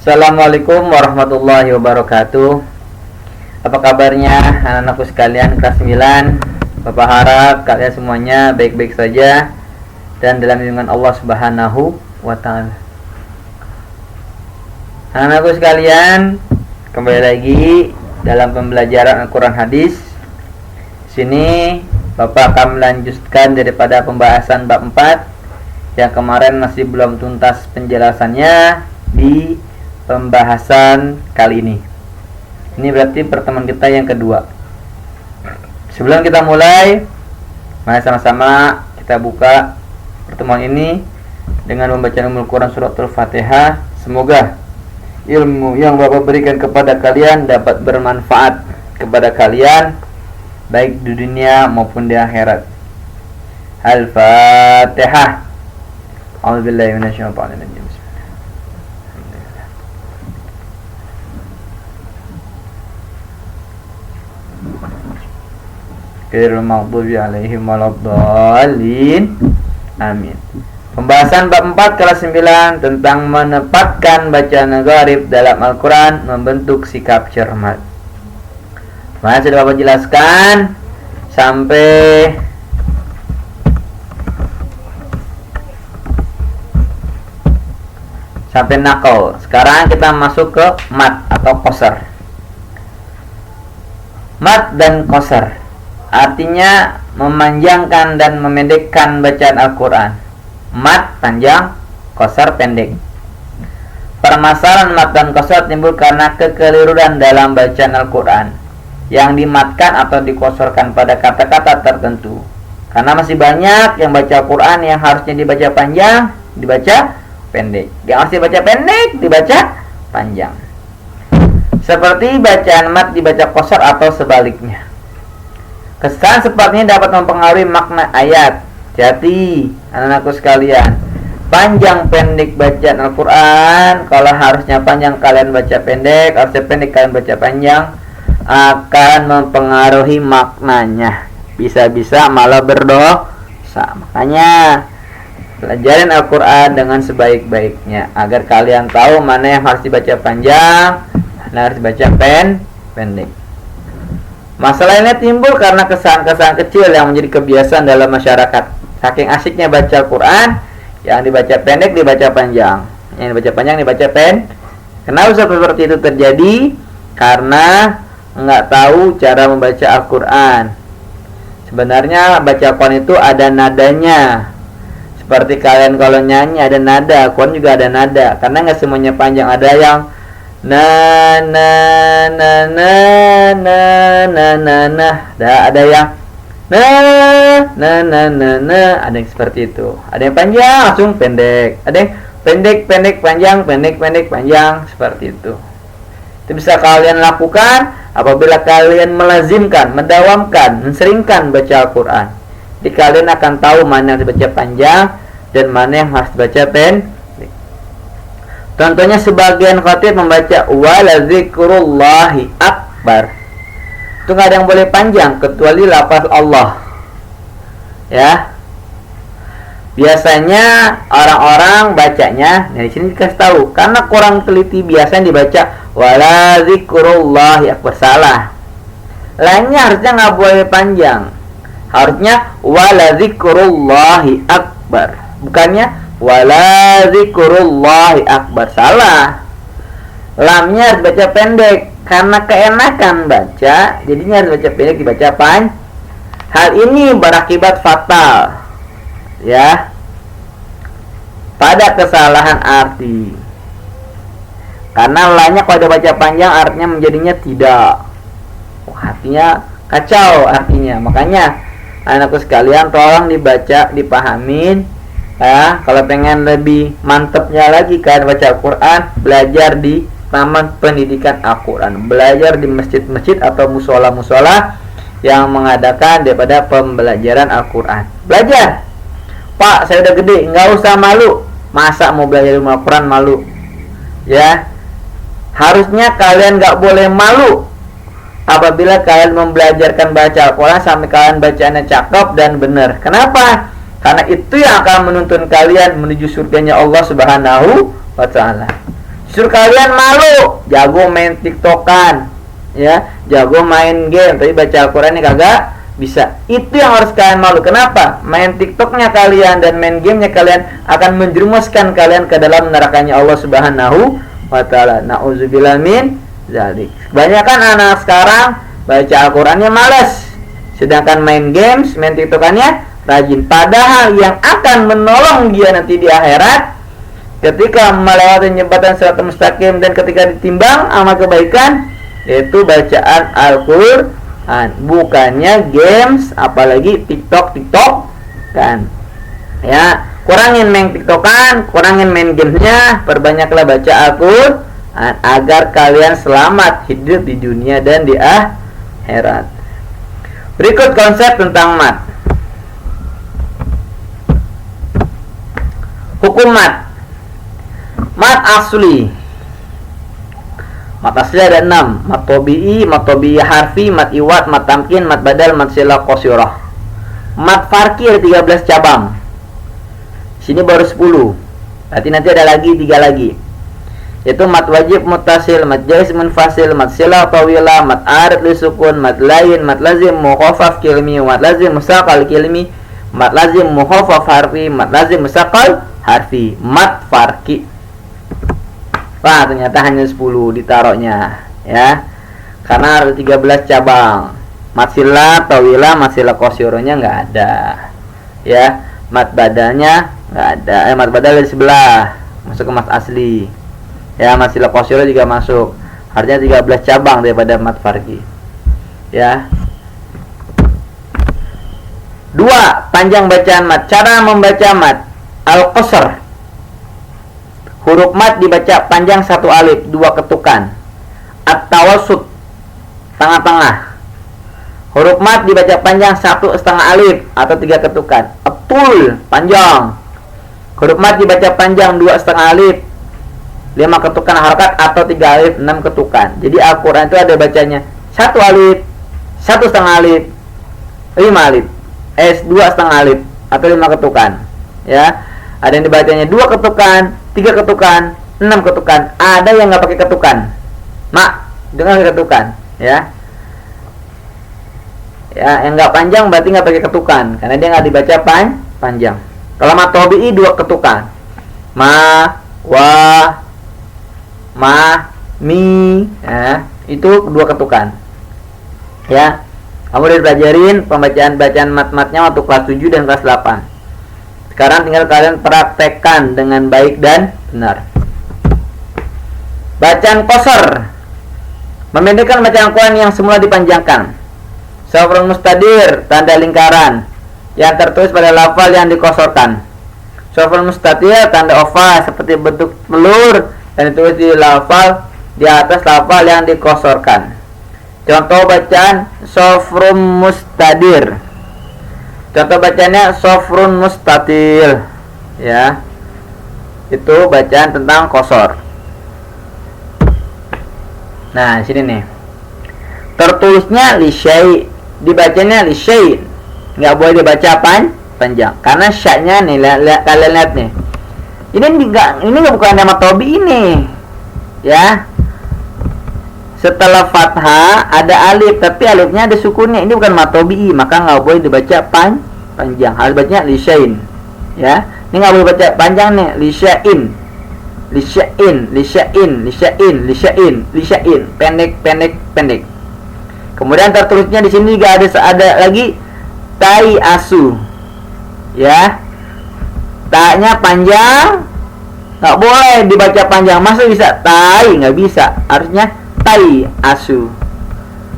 Assalamualaikum warahmatullahi wabarakatuh. Apa kabarnya anak-anakku sekalian kelas 9? Bapak harap kalian semuanya baik-baik saja dan dalam lindungan Allah Subhanahu wa ta'ala. Anak-anakku sekalian, kembali lagi dalam pembelajaran Al-Quran Hadis. Sini Bapak akan melanjutkan daripada pembahasan bab 4 yang kemarin masih belum tuntas penjelasannya di pembahasan kali ini. Ini berarti pertemuan kita yang kedua. Sebelum kita mulai, mari sama-sama kita buka pertemuan ini dengan membaca Al-Quran surat Al-Fatihah. Semoga ilmu yang Bapak berikan kepada kalian dapat bermanfaat kepada kalian baik di dunia maupun di akhirat. Al-Fatihah. A'udzubillahi minasyaitonir rajim. Ghairil maghdubi 'alaihim waladdallin. Amin. Pembahasan bab 4 kelas 9 tentang menempatkan bacaan gharib dalam Al-Quran membentuk sikap cermat. Kemarin sudah Bapak jelaskan sampai nakal. Sekarang kita masuk ke mat atau qasar. Mat dan qasar artinya memanjangkan dan memendekkan bacaan Al-Quran. Mat panjang, qasar pendek. Permasalahan mat dan qasar timbul karena kekeliruan dalam bacaan Al-Quran yang dimatkan atau dikosorkan pada kata-kata tertentu. Karena masih banyak yang baca Al-Quran yang harusnya dibaca panjang, dibaca pendek. Yang harus dibaca pendek, dibaca panjang. Seperti bacaan mat dibaca qasar atau sebaliknya. Kesan seperti ini dapat mempengaruhi makna ayat. Jadi, anak-anakku sekalian, panjang pendek bacaan Al-Quran. Kalau harusnya panjang kalian baca pendek, harusnya pendek kalian baca panjang, akan mempengaruhi maknanya. Bisa-bisa malah berdosa. Makanya pelajarin Al-Quran dengan sebaik-baiknya agar kalian tahu mana yang harus dibaca panjang, mana harus dibaca pendek. Masalah ini timbul karena kesan-kesan kecil yang menjadi kebiasaan dalam masyarakat. Saking asiknya baca Al-Quran, yang dibaca pendek dibaca panjang, yang dibaca panjang dibaca pendek. Kenapa seperti itu terjadi? Karena nggak tahu cara membaca Al-Quran. Sebenarnya baca Al-Quran itu ada nadanya. Seperti kalian kalau nyanyi ada nada, Al-Quran juga ada nada. Karena nggak semuanya panjang, ada yang na na na na na na na na, ada yang na na na na na, ada yang seperti itu. Ada yang panjang langsung pendek, ada yang pendek pendek panjang, pendek pendek panjang, seperti itu. Itu bisa kalian lakukan apabila kalian melazimkan, mendawamkan, menseringkan baca Al-Quran. Jadi kalian akan tahu mana yang dibaca panjang dan mana yang harus dibaca pendek. Contohnya sebagian khatib membaca wala zikrullahi akbar. Itu nggak ada yang boleh panjang kecuali lafaz Allah. Ya. Biasanya orang-orang bacanya, nah di sini dikasih tahu karena kurang teliti biasanya dibaca wala zikrullahi akbar, salah. Lainnya harusnya nggak boleh panjang. Harusnya wala zikrullahi akbar. Bukannya wala zikrullahi akbar, salah. Lamnya harus baca pendek karena keenakan baca, jadinya harus baca pendek dibaca panjang. Hal ini berakibat fatal ya pada kesalahan arti. Karena lamnya kalau dibaca panjang artinya menjadinya tidak. Artinya kacau artinya. Makanya anakku sekalian tolong dibaca, dipahamin. Ya, kalau pengen lebih mantepnya lagi kan baca Al-Quran, belajar di taman pendidikan Al-Quran, belajar di masjid-masjid atau musola-musola yang mengadakan daripada pembelajaran Al-Quran. Belajar, Pak, saya udah gede, nggak usah malu. Masa mau belajar ilmu Al-Quran malu? Ya, harusnya kalian nggak boleh malu apabila kalian membelajarkan baca Al-Quran sampai kalian bacaannya cakep dan benar. Kenapa? Karena itu yang akan menuntun kalian menuju surganya Allah Subhanahu wa ta'ala. Justru kalian malu, jago main TikTokan, ya, jago main game, tapi baca Al-Qurannya kagak bisa. Itu yang harus kalian malu. Kenapa? Main TikToknya kalian dan main gamenya kalian akan menjerumuskan kalian ke dalam nerakanya Allah Subhanahu wa Ta'ala. Na'udzubillah min dzalik. Kebanyakan anak sekarang baca Al-Qurannya malas, sedangkan main games, main TikTokannya rajin. Padahal yang akan menolong dia nanti di akhirat ketika melewati jembatan siratal mustaqim dan ketika ditimbang amal kebaikan, yaitu bacaan Al-Quran, bukannya games, apalagi TikTok kan. Ya, kurangin main TikTokan, kurangin main gamesnya, perbanyaklah baca Al-Quran agar kalian selamat hidup di dunia dan di akhirat. Berikut konsep tentang mat. Hukum mat. Mat asli. Mat asli ada 6. Mat tobi'i harfi, mat iwat, mat tamkin, mat badal, mat sila qasyirah. Mat farqi ada 13 cabang. Sini baru 10. Berarti nanti ada lagi 3 lagi. Yaitu mat wajib muttasil, mat jaiz munfasil, mat sila tawila, mat arid li sukun, mat lain, mat lazim mukhaffaf kilmi, mat lazim musaqal kilmi, mat lazim mukhaffaf harfi, mat lazim musaqal harfi. Mat farqi. Wah, ternyata hanya 10 ditaruhnya, ya. Karena ada 13 cabang. Mat sila tawila, mat sila qasyirahnya enggak ada. Ya, mat badalnya enggak ada. Mat badal di sebelah, masuk ke mat asli. Ya, mat sila qasyirah juga masuk. Artinya 13 cabang daripada mat farqi. Ya. 2. Panjang bacaan mat. Cara membaca mat. Al-qasr. Huruf mat dibaca panjang 1 alif, 2 ketukan. At-tawassut, tengah-tengah. Huruf mat dibaca panjang 1,5 alif atau 3 ketukan. At-tul, panjang. Huruf mat dibaca panjang 2,5 alif, 5 ketukan harakat atau 3 alif, 6 ketukan. Jadi Al-Quran itu ada bacanya 1 alif, 1,5 alif, 5 alif, 2,5 alif atau 5 ketukan. Ya, ada yang dibacanya 2 ketukan, 3 ketukan, 6 ketukan. Ada yang nggak pakai ketukan. Mak, dengan ketukan, ya. Ya, yang nggak panjang berarti nggak pakai ketukan, karena dia nggak dibaca panjang. Kalau mat tobi'i 2 ketukan. Ma, wa, ma, mi, ya, itu 2 ketukan. Ya, kamu udah belajarin pembacaan mat-matnya waktu kelas 7 dan kelas 8. Sekarang tinggal kalian praktekkan dengan baik dan benar. Bacaan qasr, memendekkan bacaan Al-Quran yang semula dipanjangkan. Safrun mustadir, tanda lingkaran yang tertulis pada lafal yang dikosorkan. Safrun mustatir, tanda oval seperti bentuk telur dan ditulis di lafal di atas lafal yang dikosorkan. Contoh bacaan safrun mustadir. Contoh bacanya sofrun mustatil, ya. Itu bacaan tentang qasr. Nah, sini nih. Tertulisnya li syai', dibacanya li syai'. Enggak boleh dibaca panjang. Karena sya-nya nih, kalian lihat nih. Ini bukan nama tobi ini. Ya. Setelah fathah ada alif, tapi alifnya ada sukunnya. Ini bukan matobi'i, maka nggak boleh dibaca panjang. Harus bacanya lisyain. Ya, ini nggak boleh baca panjang nih. Lisyain, lisyain. Pendek. Kemudian tertulisnya di sini juga ada lagi tai asu. Ya, ta-nya panjang, nggak boleh dibaca panjang. Masa bisa tai? Nggak bisa. Harusnya tai asu.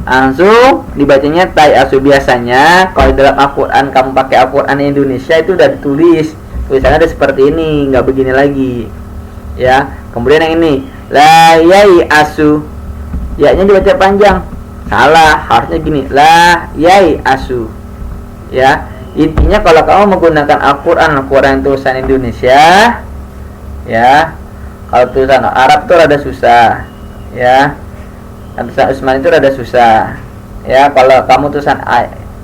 Langsung dibacanya tai asu. Biasanya kalau dalam Al-Quran kamu pakai Al-Quran Indonesia itu udah ditulis, tulisannya ada seperti ini, nggak begini lagi. Ya, kemudian yang ini la yai asu, ya-nya dibaca panjang. Salah, harusnya gini, la yai asu. Ya, intinya kalau kamu menggunakan Al-Quran tulisan Indonesia, ya, kalau tulisan Arab itu rada susah. Ya, tulisan Utsmani itu rada susah. Ya, kalau kamu tulisan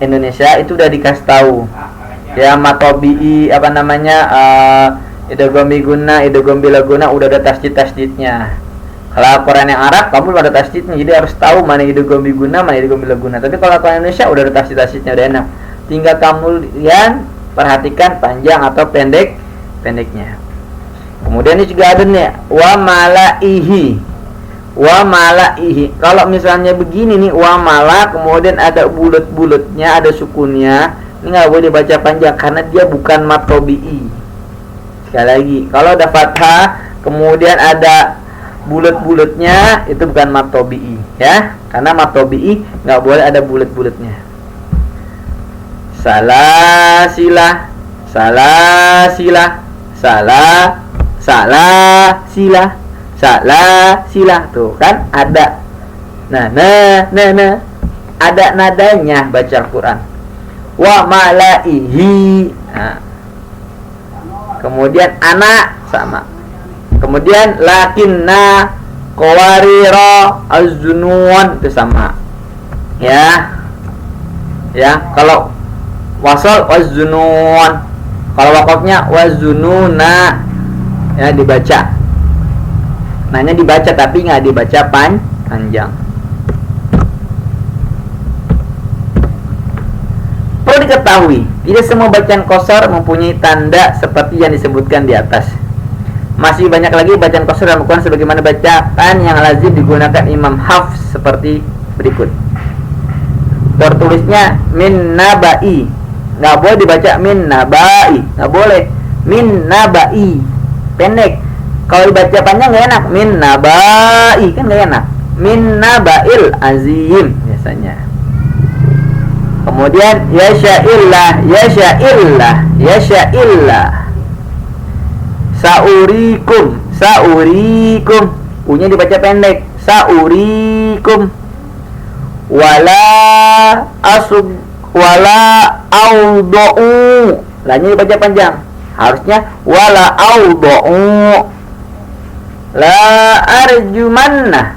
Indonesia itu udah dikasih tahu. Ya, matobi'i idgham biguna, idgham bilaguna udah ada tasdid-tasdidnya. Kalau Al-Quran yang Arab kamu ada tasdidnya, jadi harus tahu mana idgham biguna, mana idgham bilaguna. Tapi kalau Al-Quran Indonesia udah ada tasdid-tasdidnya, udah enak. Tinggal kamu perhatikan panjang atau pendeknya. Kemudian ini juga ada nih wa malaihi. Kalau misalnya begini nih wa mala, kemudian ada bulat-bulatnya, ada sukunnya, ini nggak boleh dibaca panjang karena dia bukan mat tabi'i. Sekali lagi, kalau ada fathah kemudian ada bulat-bulatnya, itu bukan mat tabi'i ya, karena mat tabi'i nggak boleh ada bulat-bulatnya. Salah sila tuh kan ada. Nah ada nadanya baca Al-Quran. Wa malaihi. Nah. Kemudian anak sama. Kemudian lakinna qawarira az-zunun itu sama. Ya. Kalau wasal waz-zunun. Kalau wakafnya waz-zununa ya dibaca. Nanya dibaca tapi nggak dibaca panjang. Perlu diketahui, tidak semua bacaan qasar mempunyai tanda seperti yang disebutkan di atas. Masih banyak lagi bacaan qasar dalam Al-Quran sebagaimana bacaan yang lazim digunakan Imam Hafs seperti berikut. Tertulisnya min nabai, nggak boleh dibaca min nabai, nggak boleh min nabai, pendek. Kalau dibaca panjang nggak enak, min nabai kan nggak enak, min nabail azim biasanya. Kemudian yasha'illah saurikum u-nya dibaca pendek, saurikum wala auda'u, la-nya dibaca panjang, harusnya wala auda'u, la arjumanna.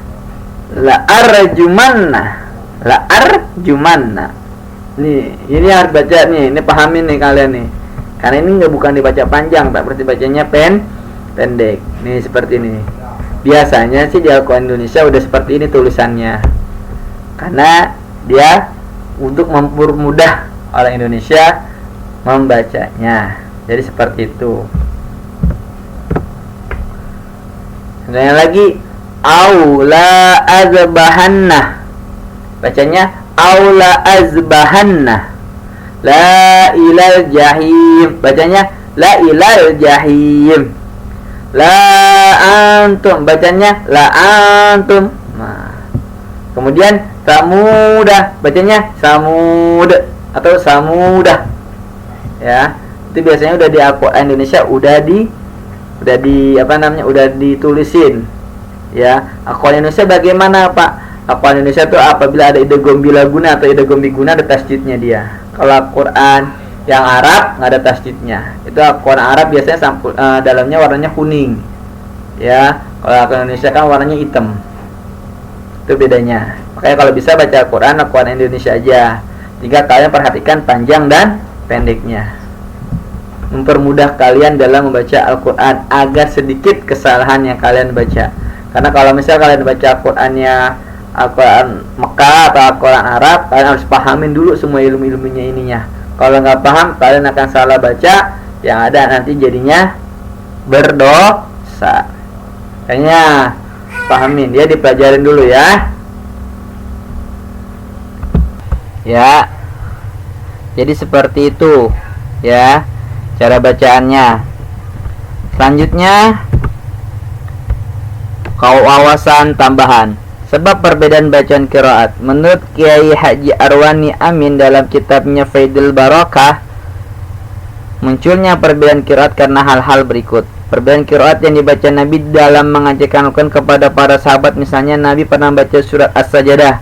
Nih, ini harus baca nih, ini pahamin nih kalian nih. Karena ini bukan dibaca panjang, tak berarti bacanya pendek. Nih seperti ini. Biasanya sih di Al-Quran Indonesia udah seperti ini tulisannya. Karena dia untuk mempermudah orang Indonesia membacanya. Jadi seperti itu. Kemudian lagi aula azbahanna. Bacanya aula azbahanna. La ilal jahim. Bacanya la ilal jahim. La antum. Bacanya la antum. Nah. Kemudian samudah. Bacanya samud atau samudah. Ya. Itu biasanya udah di Al-Quran Indonesia udah ditulisin. Ya. Al-Quran Indonesia bagaimana, Pak? Al-Quran Indonesia itu apabila ada idgham bilaguna atau idgham biguna ada tasdidnya dia. Kalau Al-Quran yang Arab nggak ada tasdidnya. Itu Al-Quran Arab biasanya dalamnya warnanya kuning. Ya, kalau Al-Quran Indonesia kan warnanya hitam. Itu bedanya. Makanya kalau bisa baca Al-Quran Indonesia aja. Jika kalian perhatikan panjang dan pendeknya. Mempermudah kalian dalam membaca Al-Quran agar sedikit kesalahan yang kalian baca. Karena kalau misalnya kalian baca Al-Quran Mekah atau Al-Quran Arab, kalian harus pahamin dulu semua ilmu-ilmunya ininya. Kalau nggak paham, kalian akan salah baca, yang ada nanti jadinya berdosa. Kayaknya pahamin, dia dipelajarin dulu ya. Ya, jadi seperti itu ya cara bacaannya. Selanjutnya wawasan tambahan. Sebab perbedaan bacaan qiraat. Menurut Kiai Haji Arwani Amin dalam kitabnya Faidul Barakah, munculnya perbedaan qiraat karena hal-hal berikut. Perbedaan qiraat yang dibaca Nabi dalam mengajarkan Al-Quran kepada para sahabat. Misalnya Nabi pernah baca surat As-Sajdah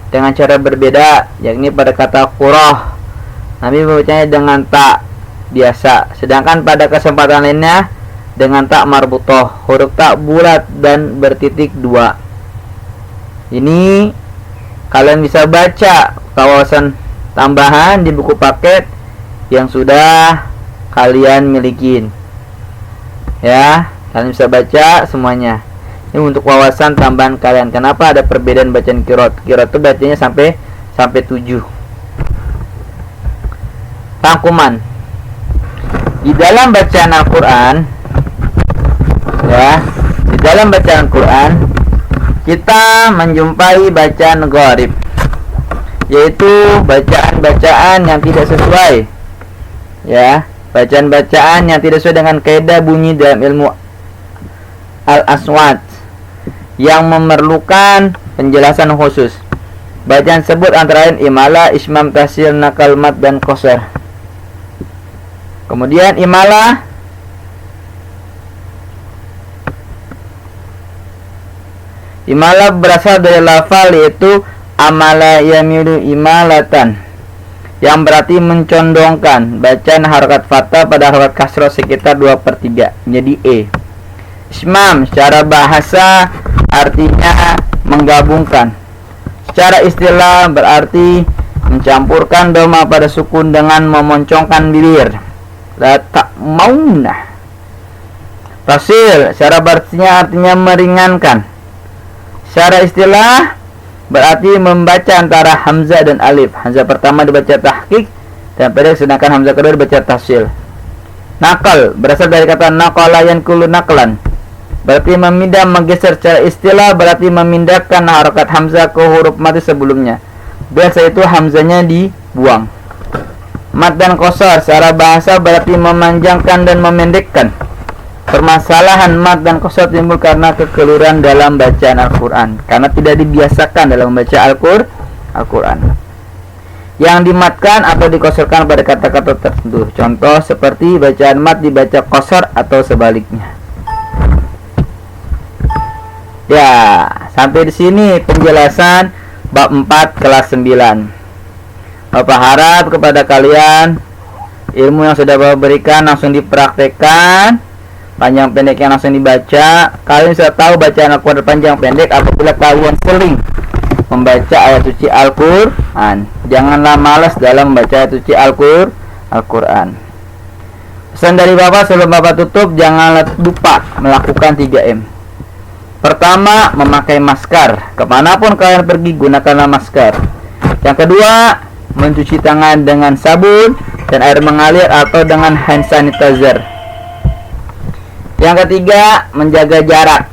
dengan cara berbeda, yakni pada kata qurah Nabi membacanya dengan ta biasa, sedangkan pada kesempatan lainnya dengan ta marbutoh, huruf ta bulat dan bertitik dua. Ini kalian bisa baca wawasan tambahan di buku paket yang sudah kalian miliki. Ya, kalian bisa baca semuanya. Ini untuk wawasan tambahan kalian. Kenapa ada perbedaan bacaan qiraat? Qiraat itu bacanya sampai 7. Rangkuman. Di dalam bacaan Al-Qur'an, ya, di dalam bacaan Al-Qur'an kita menjumpai bacaan gharib, yaitu bacaan-bacaan yang tidak sesuai, ya, bacaan-bacaan yang tidak sesuai dengan kaidah bunyi dalam ilmu al-aswat yang memerlukan penjelasan khusus. Bacaan tersebut antara lain imala, ismam, tasil, nakal, mat, dan qasar. Kemudian imala berasal dari lafal, yaitu amala yamilu imalatan, yang berarti mencondongkan. Bacaan harokat fathah pada harokat kasroh sekitar 2/3 menjadi e. Ismam secara bahasa artinya menggabungkan. Secara istilah berarti mencampurkan doma pada sukun dengan memoncongkan bibir. La ta'mauna. Tasil secara bahasanya artinya meringankan. Secara istilah berarti membaca antara hamzah dan alif. Hamzah pertama dibaca tahqiq dan pendek, sedangkan hamzah kedua dibaca tasil. Nakal berasal dari kata naqala yanqulu naqlan, berarti memindah, menggeser. Secara istilah berarti memindahkan harokat hamzah ke huruf mati sebelumnya. Biasa itu hamzahnya dibuang. Mat dan qasar secara bahasa berarti memanjangkan dan memendekkan. Permasalahan mat dan qasar timbul karena kekeliruan dalam bacaan Al-Qur'an, karena tidak dibiasakan dalam membaca Al-Qur'an. Yang dimatkan atau dikosarkan pada kata-kata tertentu. Contoh seperti bacaan mat dibaca qasar atau sebaliknya. Ya, sampai di sini penjelasan bab 4 kelas 9. Bapak harap kepada kalian ilmu yang sudah Bapak berikan langsung dipraktekkan, panjang pendeknya langsung dibaca. Kalian bisa tahu bacaan Al-Quran panjang pendek apabila kalian sering membaca ayat suci Al-Quran. Janganlah malas dalam membaca ayat suci Al-Quran. Pesan dari Bapak sebelum Bapak tutup, janganlah lupa melakukan 3M. Pertama, memakai masker. Kemanapun kalian pergi, gunakanlah masker. Yang kedua, mencuci tangan dengan sabun dan air mengalir atau dengan hand sanitizer. Yang ketiga, menjaga jarak,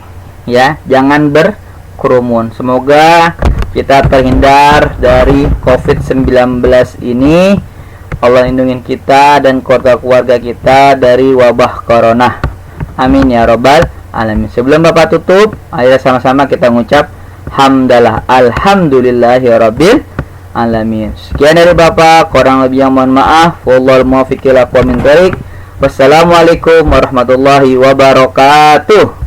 ya, jangan berkerumun. Semoga kita terhindar dari COVID-19 ini. Allah lindungi kita dan keluarga-keluarga kita dari wabah corona. Amin ya robbal alamin. Sebelum Bapak tutup, ayo sama-sama kita mengucap hamdalah alhamdulillahi rabbil alamin. Sekian dari Bapak, kurang lebih yang mohon maaf. Wallahul muwaffiq ila aqwamit thoriq. Wassalamualaikum warahmatullahi wabarakatuh.